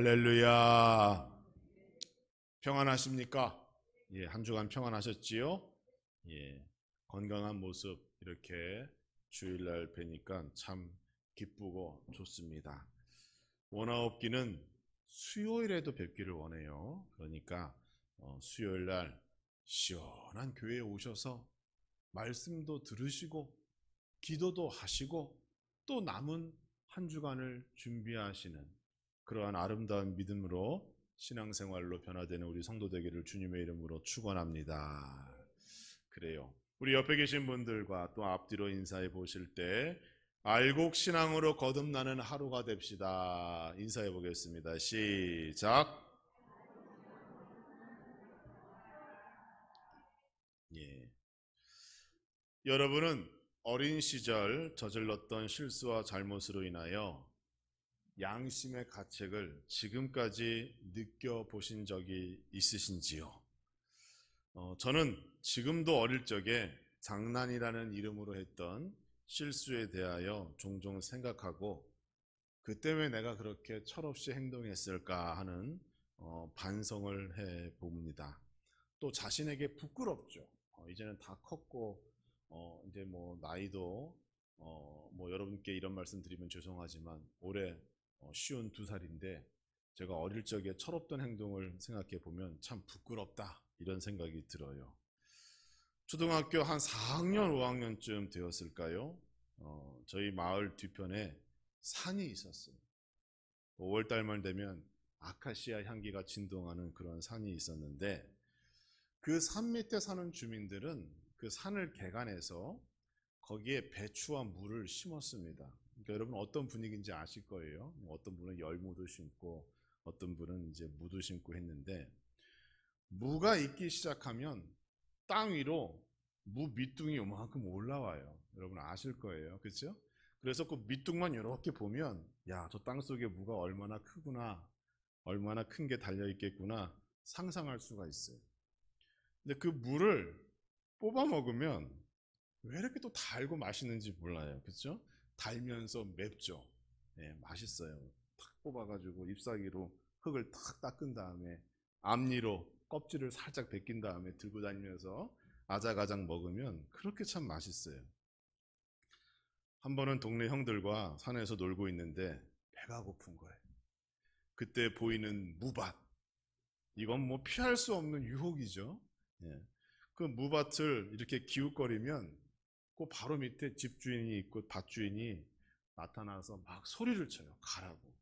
할렐루야. 평안하십니까? 예, 한 주간 평안하셨지요? 예, 건강한 모습 이렇게 주일날 뵈니까 참 기쁘고 좋습니다. 원하옵기는 수요일에도 뵙기를 원해요. 그러니까 수요일날 시원한 교회에 오셔서 말씀도 들으시고 기도도 하시고 또 남은 한 주간을 준비하시는 그러한 아름다운 믿음으로 신앙생활로 변화되는 우리 성도 되기를 주님의 이름으로 축원합니다. 그래요. 우리 옆에 계신 분들과 또 앞뒤로 인사해 보실 때 알곡 신앙으로 거듭나는 하루가 됩시다. 인사해 보겠습니다. 시작. 예. 여러분은 어린 시절 저질렀던 실수와 잘못으로 인하여 양심의 가책을 지금까지 느껴보신 적이 있으신지요? 저는 지금도 어릴 적에 장난이라는 이름으로 했던 실수에 대하여 종종 생각하고 그때 왜 내가 그렇게 철없이 행동했을까 하는 반성을 해봅니다. 또 자신에게 부끄럽죠. 이제는 다 컸고 이제 뭐 나이도 뭐 여러분께 이런 말씀 드리면 죄송하지만 올해 52살인데 제가 어릴 적에 철없던 행동을 생각해 보면 참 부끄럽다 이런 생각이 들어요. 초등학교 한 4학년 5학년쯤 되었을까요? 저희 마을 뒤편에 산이 있었어요. 5월달만 되면 아카시아 향기가 진동하는 그런 산이 있었는데 그 산 밑에 사는 주민들은 그 산을 개간해서 거기에 배추와 물을 심었습니다. 그러니까 여러분 어떤 분위기인지 아실 거예요. 어떤 분은 열무도 심고 어떤 분은 이제 무도 심고 했는데 무가 익기 시작하면 땅 위로 무 밑둥이 요만큼 올라와요. 여러분 아실 거예요. 그렇죠? 그래서 그 밑둥만 이렇게 보면 야, 저 땅 속에 무가 얼마나 크구나. 얼마나 큰 게 달려 있겠구나 상상할 수가 있어요. 근데 그 무를 뽑아 먹으면 왜 이렇게 또 달고 맛있는지 몰라요. 그렇죠? 달면서 맵죠. 예, 맛있어요. 탁 뽑아가지고 잎사귀로 흙을 탁 닦은 다음에 앞니로 껍질을 살짝 벗긴 다음에 들고 다니면서 아작아작 먹으면 그렇게 참 맛있어요. 한 번은 동네 형들과 산에서 놀고 있는데 배가 고픈 거예요. 그때 보이는 무밭. 이건 뭐 피할 수 없는 유혹이죠. 예. 그 무밭을 이렇게 기웃거리면 그 바로 밑에 집주인이 있고 밭주인이 나타나서 막 소리를 쳐요. 가라고.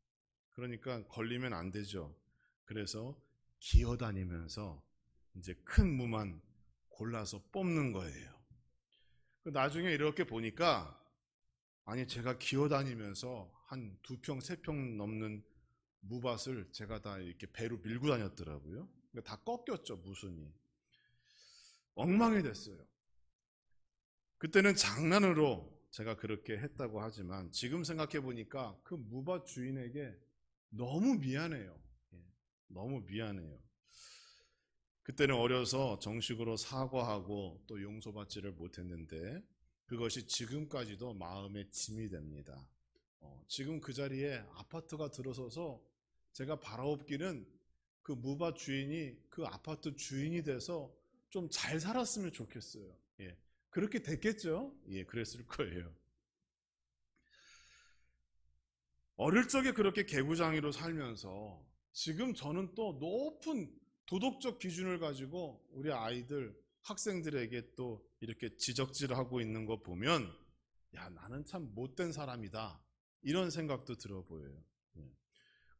그러니까 걸리면 안 되죠. 그래서 기어다니면서 이제 큰 무만 골라서 뽑는 거예요. 나중에 이렇게 보니까 아니 제가 기어다니면서 한 2평, 3평 넘는 무밭을 제가 다 이렇게 배로 밀고 다녔더라고요. 그러니까 다 꺾였죠, 무순이. 엉망이 됐어요. 그때는 장난으로 제가 그렇게 했다고 하지만 지금 생각해 보니까 그 무밭 주인에게 너무 미안해요. 너무 미안해요. 그때는 어려서 정식으로 사과하고 또 용서받지를 못했는데 그것이 지금까지도 마음의 짐이 됩니다. 지금 그 자리에 아파트가 들어서서 제가 바라옵기는 그 무밭 주인이 그 아파트 주인이 돼서 좀 잘 살았으면 좋겠어요. 예. 그렇게 됐겠죠? 예, 그랬을 거예요. 어릴 적에 그렇게 개구장이로 살면서 지금 저는 또 높은 도덕적 기준을 가지고 우리 아이들, 학생들에게 또 이렇게 지적질하고 있는 거 보면 야, 나는 참 못된 사람이다. 이런 생각도 들어 보여요.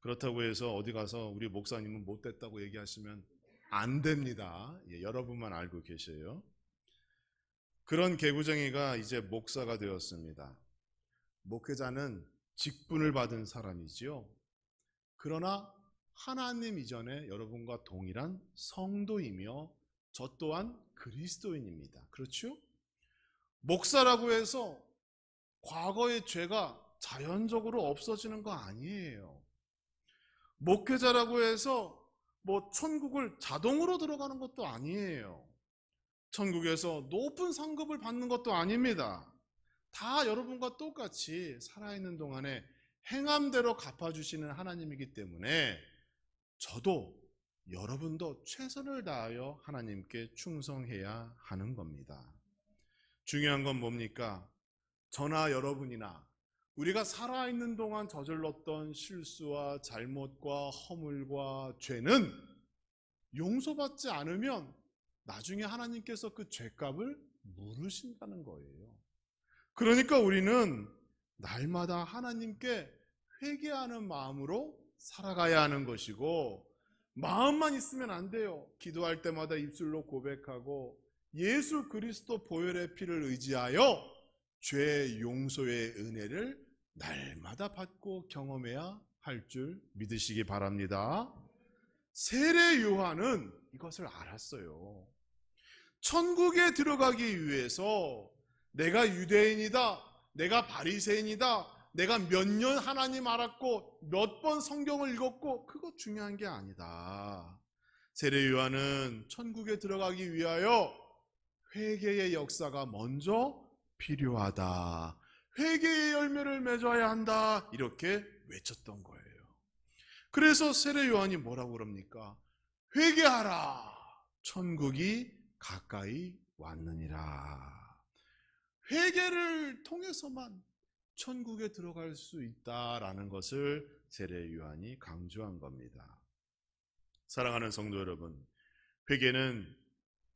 그렇다고 해서 어디 가서 우리 목사님은 못됐다고 얘기하시면 안 됩니다. 예, 여러분만 알고 계세요. 그런 개구쟁이가 이제 목사가 되었습니다. 목회자는 직분을 받은 사람이지요. 그러나 하나님 이전에 여러분과 동일한 성도이며 저 또한 그리스도인입니다. 그렇죠? 목사라고 해서 과거의 죄가 자연적으로 없어지는 거 아니에요. 목회자라고 해서 뭐 천국을 자동으로 들어가는 것도 아니에요. 천국에서 높은 상급을 받는 것도 아닙니다. 다 여러분과 똑같이 살아있는 동안에 행함대로 갚아주시는 하나님이기 때문에 저도 여러분도 최선을 다하여 하나님께 충성해야 하는 겁니다. 중요한 건 뭡니까? 저나 여러분이나 우리가 살아있는 동안 저질렀던 실수와 잘못과 허물과 죄는 용서받지 않으면 나중에 하나님께서 그 죄값을 물으신다는 거예요. 그러니까 우리는 날마다 하나님께 회개하는 마음으로 살아가야 하는 것이고, 마음만 있으면 안 돼요. 기도할 때마다 입술로 고백하고 예수 그리스도 보혈의 피를 의지하여 죄 용서의 은혜를 날마다 받고 경험해야 할 줄 믿으시기 바랍니다. 세례 요한은 이것을 알았어요. 천국에 들어가기 위해서 내가 유대인이다, 내가 바리새인이다, 내가 몇 년 하나님 알았고 몇 번 성경을 읽었고 그거 중요한 게 아니다. 세례 요한은 천국에 들어가기 위하여 회개의 역사가 먼저 필요하다. 회개의 열매를 맺어야 한다. 이렇게 외쳤던 거예요. 그래서 세례 요한이 뭐라고 그럽니까? 회개하라. 천국이 가까이 왔느니라. 회개를 통해서만 천국에 들어갈 수 있다라는 것을 세례 요한이 강조한 겁니다. 사랑하는 성도 여러분, 회개는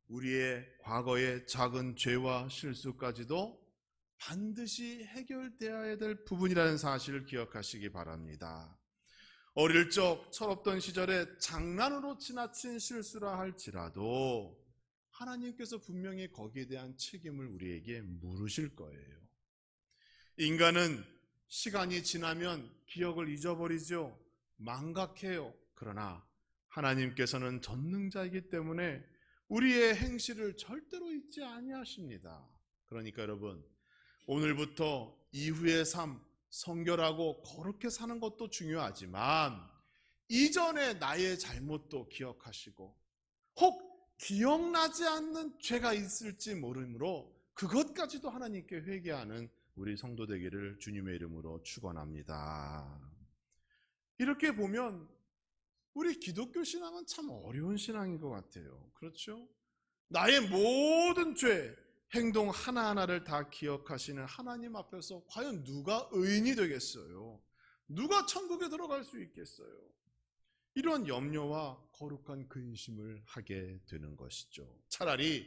우리의 과거의 작은 죄와 실수까지도 반드시 해결되어야 될 부분이라는 사실을 기억하시기 바랍니다. 어릴 적 철없던 시절에 장난으로 지나친 실수라 할지라도 하나님께서 분명히 거기에 대한 책임을 우리에게 물으실 거예요. 인간은 시간이 지나면 기억을 잊어버리죠. 망각해요. 그러나 하나님께서는 전능자이기 때문에 우리의 행실을 절대로 잊지 아니하십니다. 그러니까 여러분, 오늘부터 이후의 삶, 성결하고 거룩하게 사는 것도 중요하지만 이전의 나의 잘못도 기억하시고 혹 기억나지 않는 죄가 있을지 모르므로 그것까지도 하나님께 회개하는 우리 성도 되기를 주님의 이름으로 축원합니다. 이렇게 보면 우리 기독교 신앙은 참 어려운 신앙인 것 같아요. 그렇죠? 나의 모든 죄, 행동 하나하나를 다 기억하시는 하나님 앞에서 과연 누가 의인이 되겠어요? 누가 천국에 들어갈 수 있겠어요? 이런 염려와 거룩한 근심을 하게 되는 것이죠. 차라리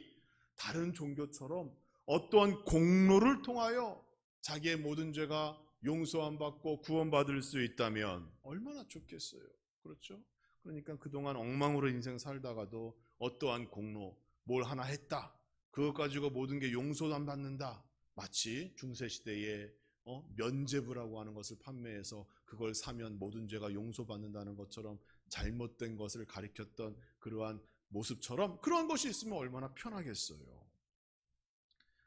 다른 종교처럼 어떠한 공로를 통하여 자기의 모든 죄가 용서함 받고 구원받을 수 있다면 얼마나 좋겠어요. 그렇죠? 그러니까 그동안 엉망으로 인생 살다가도 어떠한 공로, 뭘 하나 했다, 그것 가지고 모든 게 용서도 받는다. 마치 중세시대에 면죄부라고 하는 것을 판매해서 그걸 사면 모든 죄가 용서받는다는 것처럼 잘못된 것을 가리켰던 그러한 모습처럼 그런 것이 있으면 얼마나 편하겠어요.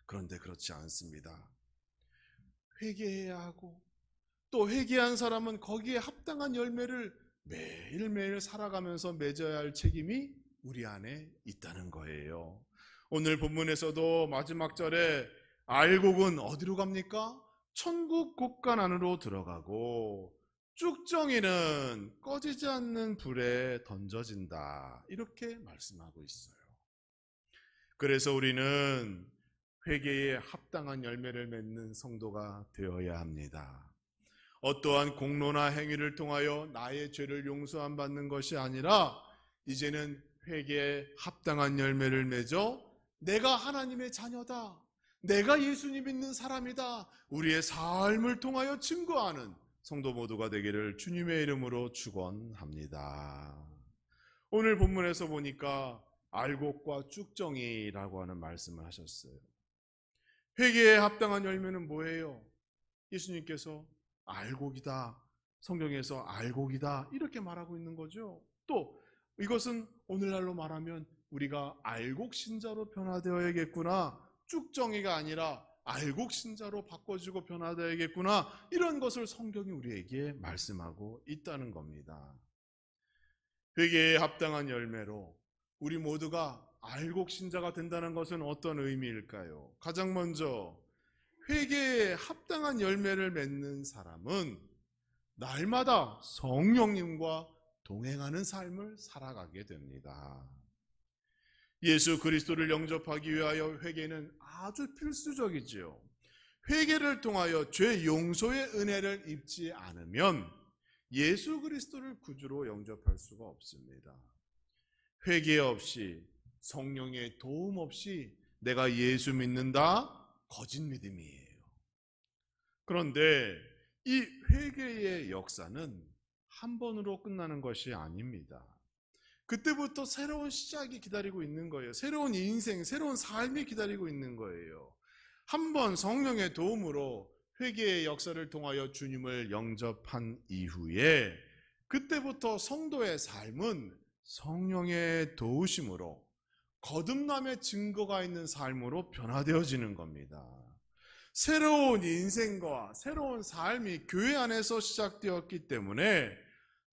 그런데 그렇지 않습니다. 회개해야 하고 또 회개한 사람은 거기에 합당한 열매를 매일매일 살아가면서 맺어야 할 책임이 우리 안에 있다는 거예요. 오늘 본문에서도 마지막 절에 알곡은 어디로 갑니까? 천국 곳간 안으로 들어가고 쭉정이는 꺼지지 않는 불에 던져진다. 이렇게 말씀하고 있어요. 그래서 우리는 회개에 합당한 열매를 맺는 성도가 되어야 합니다. 어떠한 공로나 행위를 통하여 나의 죄를 용서함 받는 것이 아니라 이제는 회개에 합당한 열매를 맺어 내가 하나님의 자녀다, 내가 예수님 믿는 사람이다, 우리의 삶을 통하여 증거하는 성도 모두가 되기를 주님의 이름으로 축원합니다. 오늘 본문에서 보니까 알곡과 쭉정이라고 하는 말씀을 하셨어요. 회개에 합당한 열매는 뭐예요? 예수님께서 알곡이다, 성경에서 알곡이다 이렇게 말하고 있는 거죠. 또 이것은 오늘날로 말하면 우리가 알곡신자로 변화되어야겠구나, 쭉정이가 아니라 알곡신자로 바꿔주고 변화되어야겠구나, 이런 것을 성경이 우리에게 말씀하고 있다는 겁니다. 회개에 합당한 열매로 우리 모두가 알곡신자가 된다는 것은 어떤 의미일까요? 가장 먼저 회개에 합당한 열매를 맺는 사람은 날마다 성령님과 동행하는 삶을 살아가게 됩니다. 예수 그리스도를 영접하기 위하여 회개는 아주 필수적이지요. 회개를 통하여 죄 용서의 은혜를 입지 않으면 예수 그리스도를 구주로 영접할 수가 없습니다. 회개 없이, 성령의 도움 없이 내가 예수 믿는다? 거짓 믿음이에요. 그런데 이 회개의 역사는 한 번으로 끝나는 것이 아닙니다. 그때부터 새로운 시작이 기다리고 있는 거예요. 새로운 인생, 새로운 삶이 기다리고 있는 거예요. 한번 성령의 도움으로 회개의 역사를 통하여 주님을 영접한 이후에 그때부터 성도의 삶은 성령의 도우심으로 거듭남의 증거가 있는 삶으로 변화되어지는 겁니다. 새로운 인생과 새로운 삶이 교회 안에서 시작되었기 때문에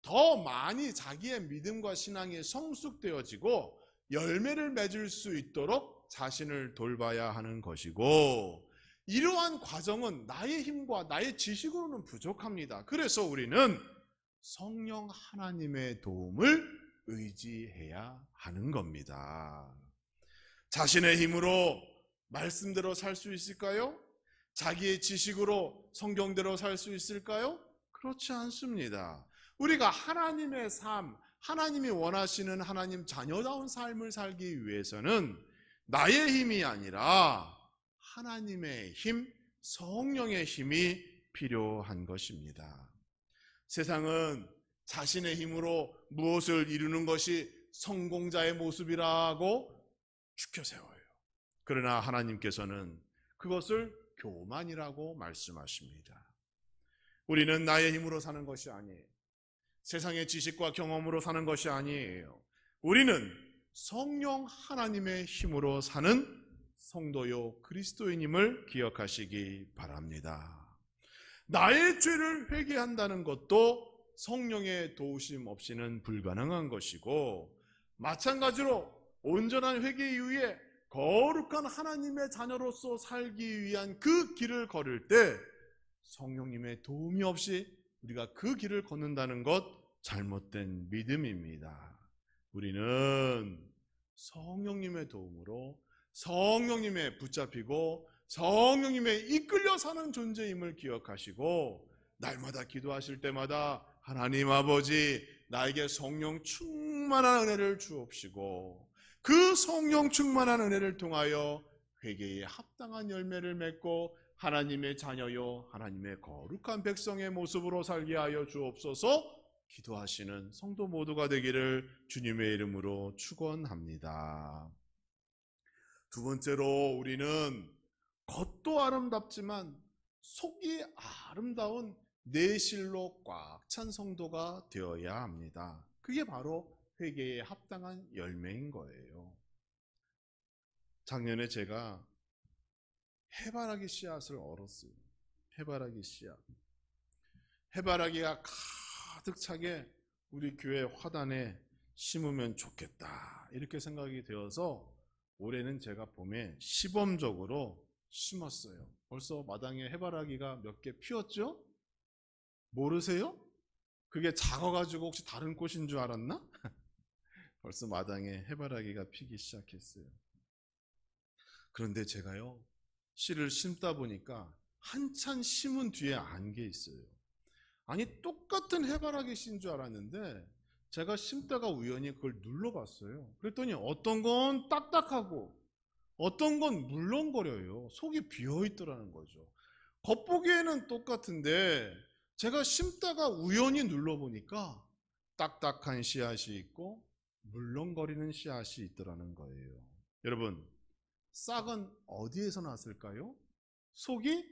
더 많이 자기의 믿음과 신앙이 성숙되어지고 열매를 맺을 수 있도록 자신을 돌봐야 하는 것이고, 이러한 과정은 나의 힘과 나의 지식으로는 부족합니다. 그래서 우리는 성령 하나님의 도움을 의지해야 하는 겁니다. 자신의 힘으로 말씀대로 살 수 있을까요? 자기의 지식으로 성경대로 살 수 있을까요? 그렇지 않습니다. 우리가 하나님의 삶, 하나님이 원하시는 하나님 자녀다운 삶을 살기 위해서는 나의 힘이 아니라 하나님의 힘, 성령의 힘이 필요한 것입니다. 세상은 자신의 힘으로 무엇을 이루는 것이 성공자의 모습이라고 죽여 세워요. 그러나 하나님께서는 그것을 교만이라고 말씀하십니다. 우리는 나의 힘으로 사는 것이 아니에요. 세상의 지식과 경험으로 사는 것이 아니에요. 우리는 성령 하나님의 힘으로 사는 성도요 그리스도인임을 기억하시기 바랍니다. 나의 죄를 회개한다는 것도 성령의 도우심 없이는 불가능한 것이고, 마찬가지로 온전한 회개 이후에 거룩한 하나님의 자녀로서 살기 위한 그 길을 걸을 때 성령님의 도움이 없이 우리가 그 길을 걷는다는 것, 잘못된 믿음입니다. 우리는 성령님의 도움으로 성령님의 붙잡히고 성령님의 이끌려 사는 존재임을 기억하시고, 날마다 기도하실 때마다 하나님 아버지, 나에게 성령 충만한 은혜를 주옵시고 그 성령 충만한 은혜를 통하여 회개에 합당한 열매를 맺고 하나님의 자녀요 하나님의 거룩한 백성의 모습으로 살게 하여 주옵소서 기도하시는 성도 모두가 되기를 주님의 이름으로 축원합니다. 두 번째로, 우리는 겉도 아름답지만 속이 아름다운 내실로 꽉 찬 성도가 되어야 합니다. 그게 바로 회개에 합당한 열매인 거예요. 작년에 제가 해바라기 씨앗을 얼었어요. 해바라기 씨앗. 해바라기가 가득 차게 우리 교회 화단에 심으면 좋겠다, 이렇게 생각이 되어서 올해는 제가 봄에 시범적으로 심었어요. 벌써 마당에 해바라기가 몇 개 피었죠? 모르세요? 그게 작아가지고 혹시 다른 꽃인 줄 알았나? 벌써 마당에 해바라기가 피기 시작했어요. 그런데 제가요, 씨를 심다 보니까 한참 심은 뒤에 안 게 있어요. 아니, 똑같은 해바라기 씨인 줄 알았는데 제가 심다가 우연히 그걸 눌러봤어요. 그랬더니 어떤 건 딱딱하고 어떤 건 물렁거려요. 속이 비어있더라는 거죠. 겉보기에는 똑같은데 제가 심다가 우연히 눌러보니까 딱딱한 씨앗이 있고 물렁거리는 씨앗이 있더라는 거예요. 여러분, 싹은 어디에서 났을까요? 속이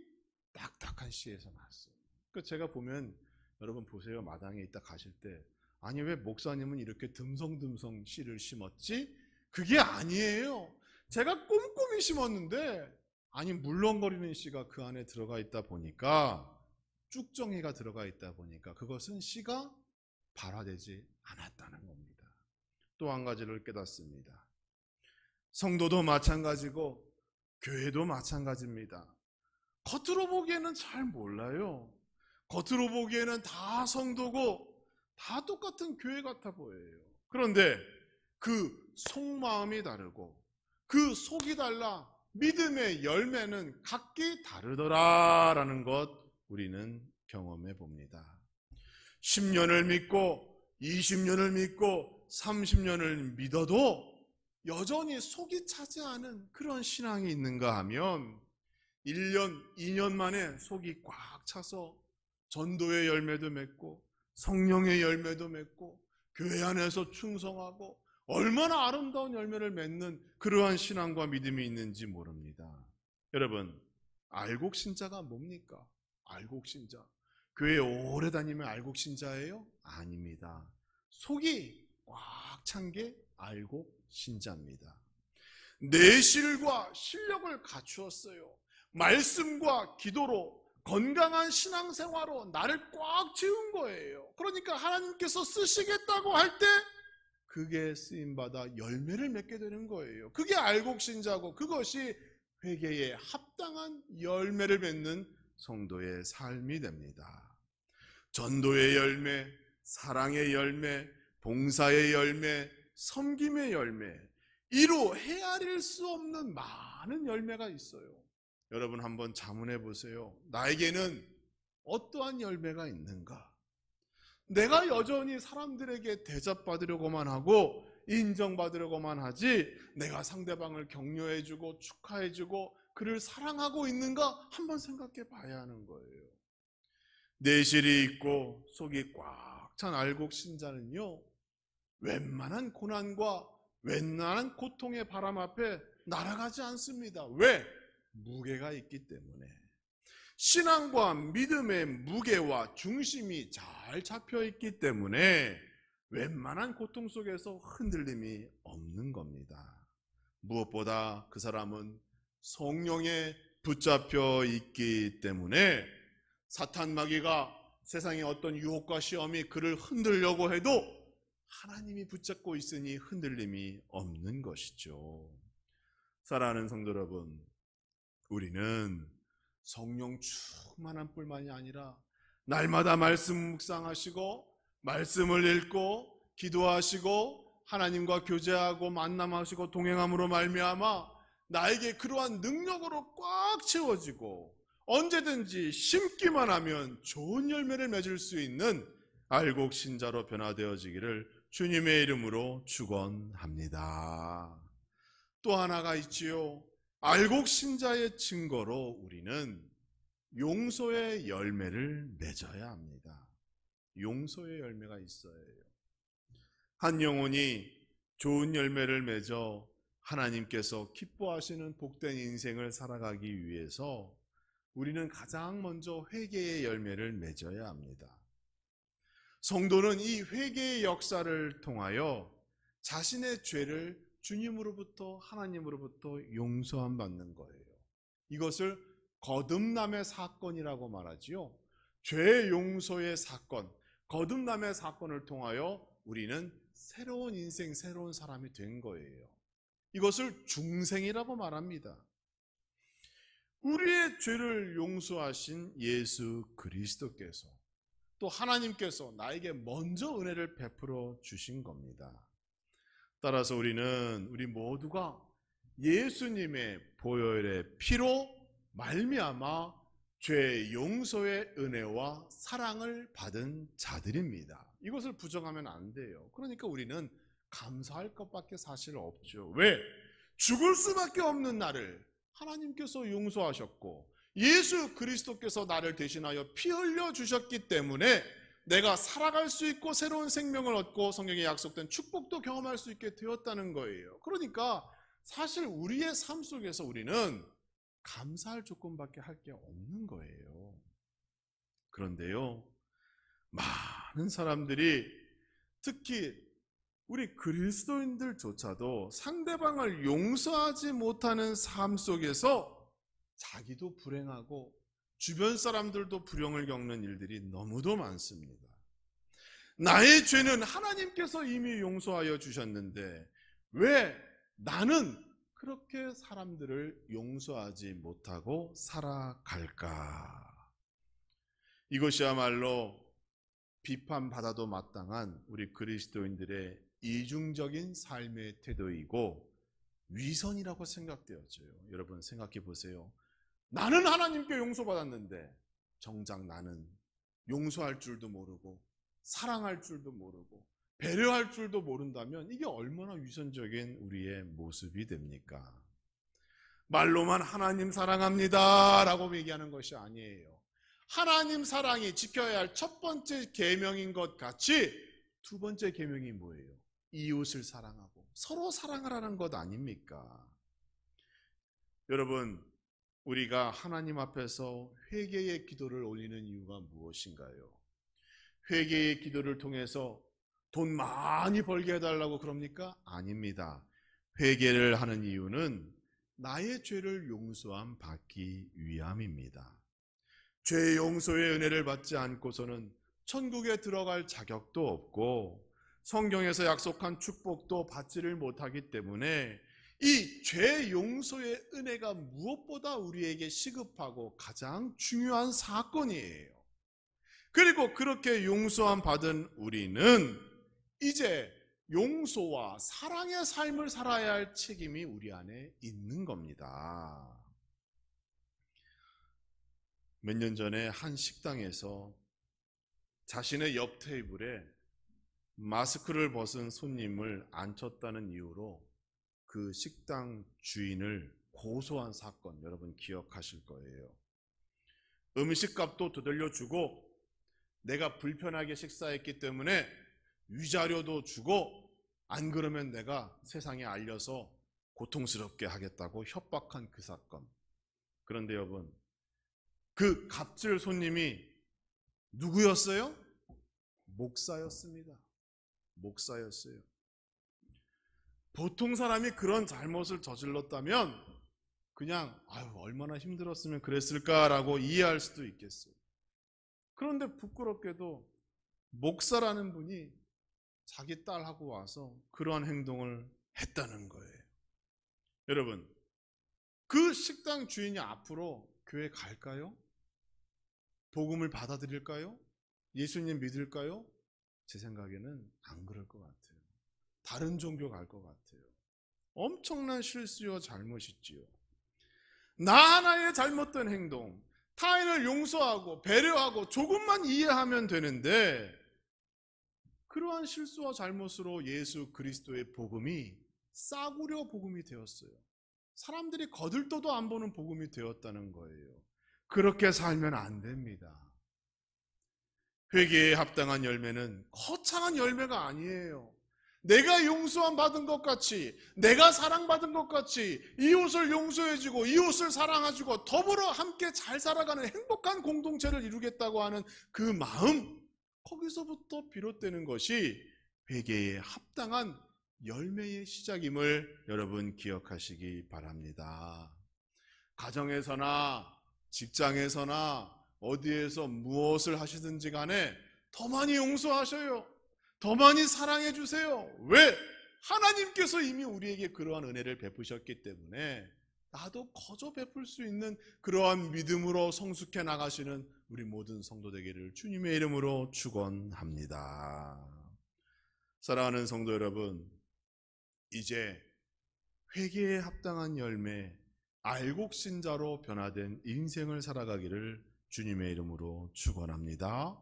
딱딱한 씨에서 났어요. 그러니까 제가 보면, 여러분 보세요. 마당에 있다 가실 때, 아니 왜 목사님은 이렇게 듬성듬성 씨를 심었지? 그게 아니에요. 제가 꼼꼼히 심었는데, 아니 물렁거리는 씨가 그 안에 들어가 있다 보니까, 쭉정이가 들어가 있다 보니까 그것은 씨가 발화되지 않았다는 겁니다. 또 한 가지를 깨닫습니다. 성도도 마찬가지고 교회도 마찬가지입니다. 겉으로 보기에는 잘 몰라요. 겉으로 보기에는 다 성도고 다 똑같은 교회 같아 보여요. 그런데 그 속마음이 다르고 그 속이 달라 믿음의 열매는 각기 다르더라라는 것 우리는 경험해 봅니다. 10년을 믿고 20년을 믿고 30년을 믿어도 여전히 속이 차지 않은 그런 신앙이 있는가 하면 1년, 2년 만에 속이 꽉 차서 전도의 열매도 맺고 성령의 열매도 맺고 교회 안에서 충성하고 얼마나 아름다운 열매를 맺는 그러한 신앙과 믿음이 있는지 모릅니다. 여러분, 알곡신자가 뭡니까? 알곡신자. 교회 오래 다니면 알곡신자예요? 아닙니다. 속이 꽉 찬 게 알곡신자입니다. 내실과 실력을 갖추었어요. 말씀과 기도로 건강한 신앙생활로 나를 꽉 채운 거예요. 그러니까 하나님께서 쓰시겠다고 할 때 그게 쓰임받아 열매를 맺게 되는 거예요. 그게 알곡신자고 그것이 회개에 합당한 열매를 맺는 성도의 삶이 됩니다. 전도의 열매, 사랑의 열매, 봉사의 열매, 섬김의 열매, 이로 헤아릴 수 없는 많은 열매가 있어요. 여러분 한번 자문해 보세요. 나에게는 어떠한 열매가 있는가? 내가 여전히 사람들에게 대접받으려고만 하고 인정받으려고만 하지 내가 상대방을 격려해주고 축하해주고 그를 사랑하고 있는가? 한번 생각해 봐야 하는 거예요. 내실이 있고 속이 꽉 찬 알곡신자는요, 웬만한 고난과 웬만한 고통의 바람 앞에 날아가지 않습니다. 왜? 무게가 있기 때문에. 신앙과 믿음의 무게와 중심이 잘 잡혀 있기 때문에 웬만한 고통 속에서 흔들림이 없는 겁니다. 무엇보다 그 사람은 성령에 붙잡혀 있기 때문에 사탄 마귀가 세상의 어떤 유혹과 시험이 그를 흔들려고 해도 하나님이 붙잡고 있으니 흔들림이 없는 것이죠. 사랑하는 성도 여러분, 우리는 성령 충만한 뿐만이 아니라 날마다 말씀 묵상하시고 말씀을 읽고 기도하시고 하나님과 교제하고 만남하시고 동행함으로 말미암아 나에게 그러한 능력으로 꽉 채워지고 언제든지 심기만 하면 좋은 열매를 맺을 수 있는 알곡신자로 변화되어지기를 주님의 이름으로 축원합니다. 또 하나가 있지요. 알곡신자의 증거로 우리는 용서의 열매를 맺어야 합니다. 용서의 열매가 있어야 해요. 한 영혼이 좋은 열매를 맺어 하나님께서 기뻐하시는 복된 인생을 살아가기 위해서 우리는 가장 먼저 회개의 열매를 맺어야 합니다. 성도는 이 회개의 역사를 통하여 자신의 죄를 주님으로부터 하나님으로부터 용서함 받는 거예요. 이것을 거듭남의 사건이라고 말하지요. 죄 용서의 사건, 거듭남의 사건을 통하여 우리는 새로운 인생, 새로운 사람이 된 거예요. 이것을 중생이라고 말합니다. 우리의 죄를 용서하신 예수 그리스도께서 또 하나님께서 나에게 먼저 은혜를 베풀어 주신 겁니다. 따라서 우리 모두가 예수님의 보혈의 피로 말미암아 죄 용서의 은혜와 사랑을 받은 자들입니다. 이것을 부정하면 안 돼요. 그러니까 우리는 감사할 것밖에 사실 없죠. 왜? 죽을 수밖에 없는 나를 하나님께서 용서하셨고 예수 그리스도께서 나를 대신하여 피 흘려 주셨기 때문에 내가 살아갈 수 있고 새로운 생명을 얻고 성경에 약속된 축복도 경험할 수 있게 되었다는 거예요. 그러니까 사실 우리의 삶 속에서 우리는 감사할 조건밖에 할 게 없는 거예요. 그런데요, 많은 사람들이 특히 우리 그리스도인들조차도 상대방을 용서하지 못하는 삶 속에서 자기도 불행하고 주변 사람들도 불행을 겪는 일들이 너무도 많습니다. 나의 죄는 하나님께서 이미 용서하여 주셨는데 왜 나는 그렇게 사람들을 용서하지 못하고 살아갈까? 이것이야말로 비판받아도 마땅한 우리 그리스도인들의 이중적인 삶의 태도이고 위선이라고 생각되어져요. 여러분 생각해 보세요. 나는 하나님께 용서받았는데 정작 나는 용서할 줄도 모르고 사랑할 줄도 모르고 배려할 줄도 모른다면 이게 얼마나 위선적인 우리의 모습이 됩니까? 말로만 하나님 사랑합니다 라고 얘기하는 것이 아니에요. 하나님 사랑이 지켜야 할 첫 번째 계명인 것 같이 두 번째 계명이 뭐예요? 이웃을 사랑하고 서로 사랑하라는 것 아닙니까? 여러분, 우리가 하나님 앞에서 회개의 기도를 올리는 이유가 무엇인가요? 회개의 기도를 통해서 돈 많이 벌게 해달라고 그럽니까? 아닙니다. 회개를 하는 이유는 나의 죄를 용서함 받기 위함입니다. 죄 용서의 은혜를 받지 않고서는 천국에 들어갈 자격도 없고 성경에서 약속한 축복도 받지를 못하기 때문에 이 죄 용서의 은혜가 무엇보다 우리에게 시급하고 가장 중요한 사건이에요. 그리고 그렇게 용서함 받은 우리는 이제 용서와 사랑의 삶을 살아야 할 책임이 우리 안에 있는 겁니다. 몇 년 전에 한 식당에서 자신의 옆 테이블에 마스크를 벗은 손님을 앉혔다는 이유로 그 식당 주인을 고소한 사건 여러분 기억하실 거예요. 음식값도 되돌려주고 내가 불편하게 식사했기 때문에 위자료도 주고 안 그러면 내가 세상에 알려서 고통스럽게 하겠다고 협박한 그 사건. 그런데 여러분, 그 갑질 손님이 누구였어요? 목사였습니다. 목사였어요. 보통 사람이 그런 잘못을 저질렀다면 그냥 얼마나 힘들었으면 그랬을까라고 이해할 수도 있겠어요. 그런데 부끄럽게도 목사라는 분이 자기 딸하고 와서 그러한 행동을 했다는 거예요. 여러분, 그 식당 주인이 앞으로 교회 갈까요? 복음을 받아들일까요? 예수님 믿을까요? 제 생각에는 안 그럴 것 같아요. 다른 종교 갈 것 같아요. 엄청난 실수요 잘못이지요. 나 하나의 잘못된 행동, 타인을 용서하고 배려하고 조금만 이해하면 되는데 그러한 실수와 잘못으로 예수 그리스도의 복음이 싸구려 복음이 되었어요. 사람들이 거들떠도 안 보는 복음이 되었다는 거예요. 그렇게 살면 안 됩니다. 회개에 합당한 열매는 거창한 열매가 아니에요. 내가 용서함 받은 것 같이, 내가 사랑받은 것 같이 이웃을 용서해주고 이웃을 사랑해주고 더불어 함께 잘 살아가는 행복한 공동체를 이루겠다고 하는 그 마음, 거기서부터 비롯되는 것이 회개에 합당한 열매의 시작임을 여러분 기억하시기 바랍니다. 가정에서나 직장에서나 어디에서 무엇을 하시든지 간에 더 많이 용서하셔요. 더 많이 사랑해 주세요. 왜? 하나님께서 이미 우리에게 그러한 은혜를 베푸셨기 때문에 나도 거저 베풀 수 있는 그러한 믿음으로 성숙해 나가시는 우리 모든 성도 되기를 주님의 이름으로 축원합니다. 사랑하는 성도 여러분, 이제 회개에 합당한 열매, 알곡신자로 변화된 인생을 살아가기를 주님의 이름으로 축원합니다.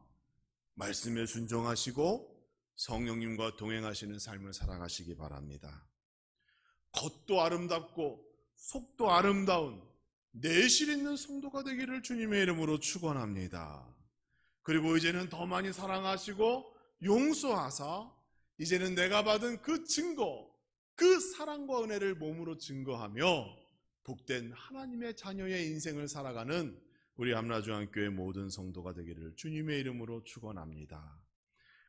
말씀에 순종하시고 성령님과 동행하시는 삶을 살아가시기 바랍니다. 겉도 아름답고 속도 아름다운 내실 있는 성도가 되기를 주님의 이름으로 축원합니다. 그리고 이제는 더 많이 사랑하시고 용서하사 이제는 내가 받은 그 증거, 그 사랑과 은혜를 몸으로 증거하며 복된 하나님의 자녀의 인생을 살아가는 우리 함라중앙교회 모든 성도가 되기를 주님의 이름으로 축원합니다.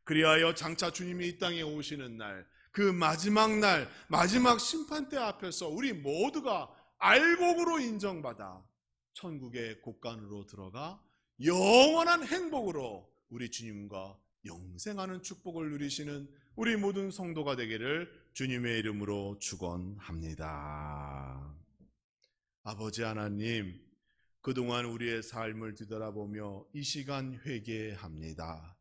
그리하여 장차 주님이 이 땅에 오시는 날, 그 마지막 날, 마지막 심판대 앞에서 우리 모두가 알곡으로 인정받아 천국의 곳간으로 들어가 영원한 행복으로 우리 주님과 영생하는 축복을 누리시는 우리 모든 성도가 되기를 주님의 이름으로 축원합니다. 아버지 하나님, 그동안 우리의 삶을 뒤돌아보며 이 시간 회개합니다.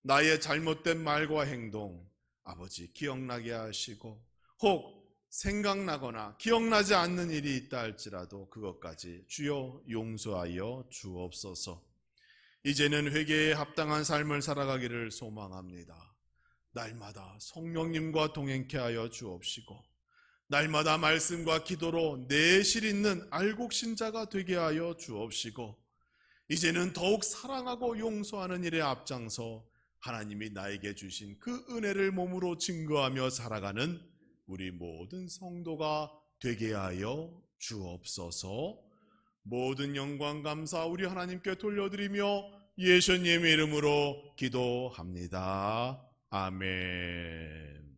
나의 잘못된 말과 행동, 아버지 기억나게 하시고, 혹 생각나거나 기억나지 않는 일이 있다 할지라도 그것까지 주여 용서하여 주옵소서. 이제는 회개에 합당한 삶을 살아가기를 소망합니다. 날마다 성령님과 동행케 하여 주옵시고, 날마다 말씀과 기도로 내실 있는 알곡신자가 되게 하여 주옵시고, 이제는 더욱 사랑하고 용서하는 일에 앞장서 하나님이 나에게 주신 그 은혜를 몸으로 증거하며 살아가는 우리 모든 성도가 되게 하여 주옵소서. 모든 영광 감사 우리 하나님께 돌려드리며 예수님의 이름으로 기도합니다. 아멘.